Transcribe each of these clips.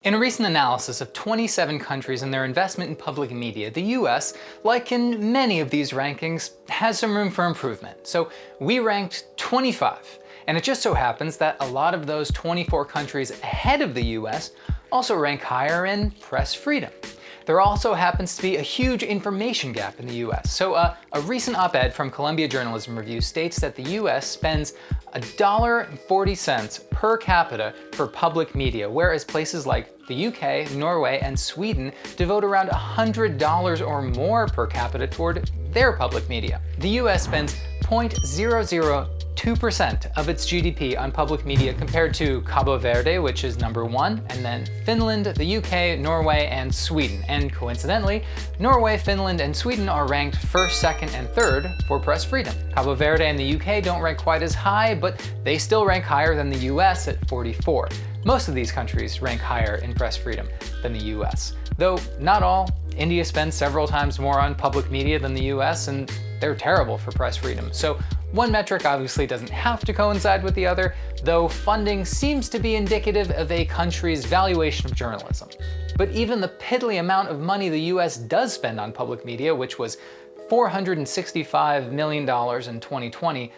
In a recent analysis of 27 countries and their investment in public media, the US, like in many of these rankings, has some room for improvement. So we ranked 25, and it just so happens that a lot of those 24 countries ahead of the US also rank higher in press freedom. There also happens to be a huge information gap in the US. So a recent op-ed from Columbia Journalism Review states that the US spends $1.40 per capita for public media, whereas places like the UK, Norway, and Sweden devote around $100 or more per capita toward their public media. The US spends 0.002% of its GDP on public media compared to Cabo Verde, which is number 1, and then Finland, the UK, Norway, and Sweden. And coincidentally, Norway, Finland, and Sweden are ranked 1st, 2nd, and 3rd for press freedom. Cabo Verde and the UK don't rank quite as high, but they still rank higher than the US at 44. Most of these countries rank higher in press freedom than the US. Though not all. India spends several times more on public media than the US, and they're terrible for press freedom. So one metric obviously doesn't have to coincide with the other, though funding seems to be indicative of a country's valuation of journalism. But even the piddly amount of money the US does spend on public media, which was $465 million in 2020,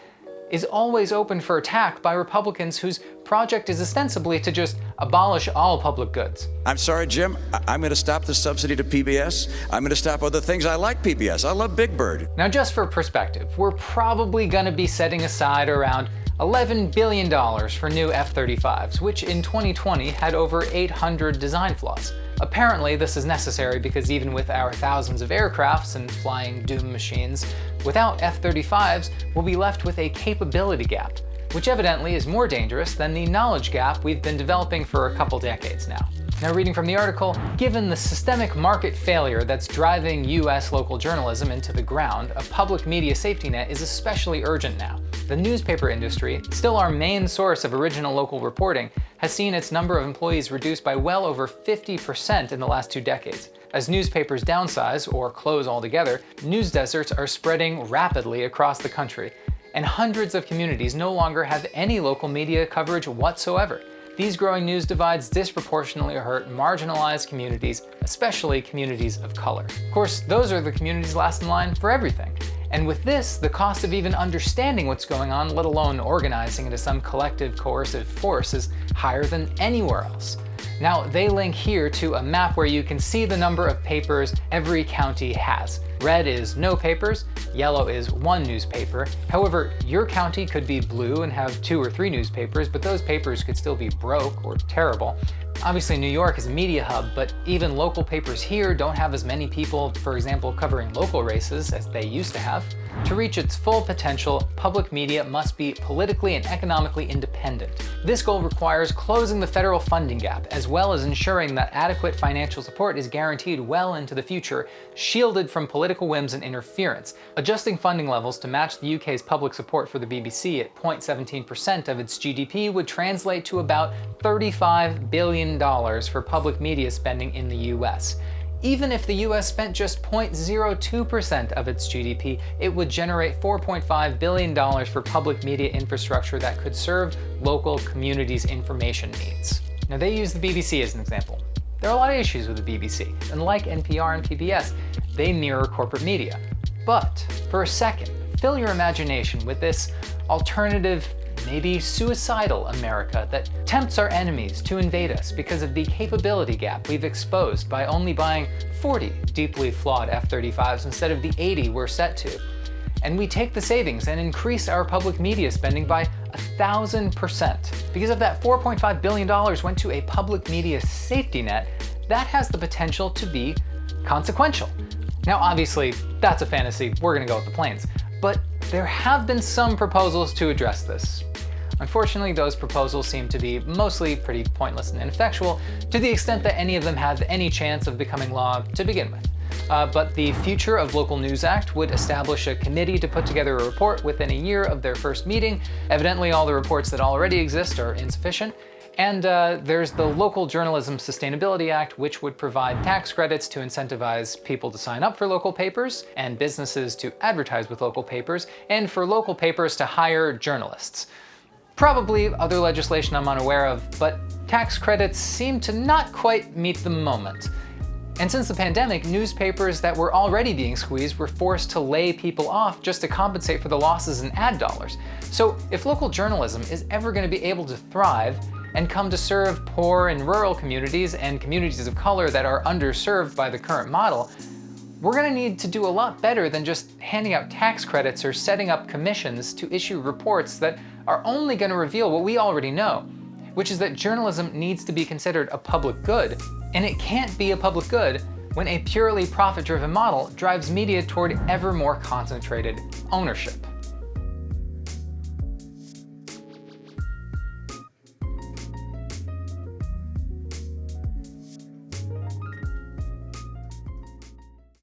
is always open for attack by Republicans whose project is ostensibly to just abolish all public goods. I'm sorry, Jim, I'm going to stop the subsidy to PBS. I'm going to stop other things. I like PBS. I love Big Bird. Now, just for perspective, we're probably going to be setting aside around $11 billion for new F-35s, which in 2020 had over 800 design flaws. Apparently, this is necessary because even with our thousands of aircrafts and flying doom machines, without F-35s, we'll be left with a capability gap, which evidently is more dangerous than the knowledge gap we've been developing for a couple decades now. Now, reading from the article, given the systemic market failure that's driving US local journalism into the ground, a public media safety net is especially urgent now. The newspaper industry, still our main source of original local reporting, has seen its number of employees reduced by well over 50% in the last 2 decades. As newspapers downsize or close altogether, news deserts are spreading rapidly across the country, and hundreds of communities no longer have any local media coverage whatsoever. These growing news divides disproportionately hurt marginalized communities, especially communities of color. Of course, those are the communities last in line for everything. And with this, the cost of even understanding what's going on, let alone organizing into some collective coercive force, is higher than anywhere else. Now, they link here to a map where you can see the number of papers every county has. Red is no papers, yellow is 1 newspaper. However, your county could be blue and have 2 or 3 newspapers, but those papers could still be broke or terrible. Obviously, New York is a media hub, but even local papers here don't have as many people, for example, covering local races as they used to have. To reach its full potential, public media must be politically and economically independent. This goal requires closing the federal funding gap, as well as ensuring that adequate financial support is guaranteed well into the future, shielded from political whims and interference. Adjusting funding levels to match the UK's public support for the BBC at 0.17% of its GDP would translate to about $35 billion for public media spending in the US. Even if the US spent just 0.02% of its GDP, it would generate $4.5 billion for public media infrastructure that could serve local communities' information needs. Now, they use the BBC as an example. There are a lot of issues with the BBC, and like NPR and PBS, they mirror corporate media. But for a second, fill your imagination with this alternative, maybe suicidal America that tempts our enemies to invade us because of the capability gap we've exposed by only buying 40 deeply flawed F-35s instead of the 80 we're set to. And we take the savings and increase our public media spending by 1,000%. Because of that $4.5 billion went to a public media safety net, that has the potential to be consequential. Now, obviously, that's a fantasy. We're gonna go with the planes. But there have been some proposals to address this. Unfortunately, those proposals seem to be mostly pretty pointless and ineffectual, to the extent that any of them have any chance of becoming law to begin with. But the Future of Local News Act would establish a committee to put together a report within a year of their first meeting. Evidently, all the reports that already exist are insufficient. And there's the Local Journalism Sustainability Act, which would provide tax credits to incentivize people to sign up for local papers, and businesses to advertise with local papers, and for local papers to hire journalists. Probably other legislation I'm unaware of, but tax credits seem to not quite meet the moment. And since the pandemic, newspapers that were already being squeezed were forced to lay people off just to compensate for the losses in ad dollars. So if local journalism is ever going to be able to thrive and come to serve poor and rural communities and communities of color that are underserved by the current model, we're going to need to do a lot better than just handing out tax credits or setting up commissions to issue reports that are only going to reveal what we already know, which is that journalism needs to be considered a public good, and it can't be a public good when a purely profit-driven model drives media toward ever more concentrated ownership.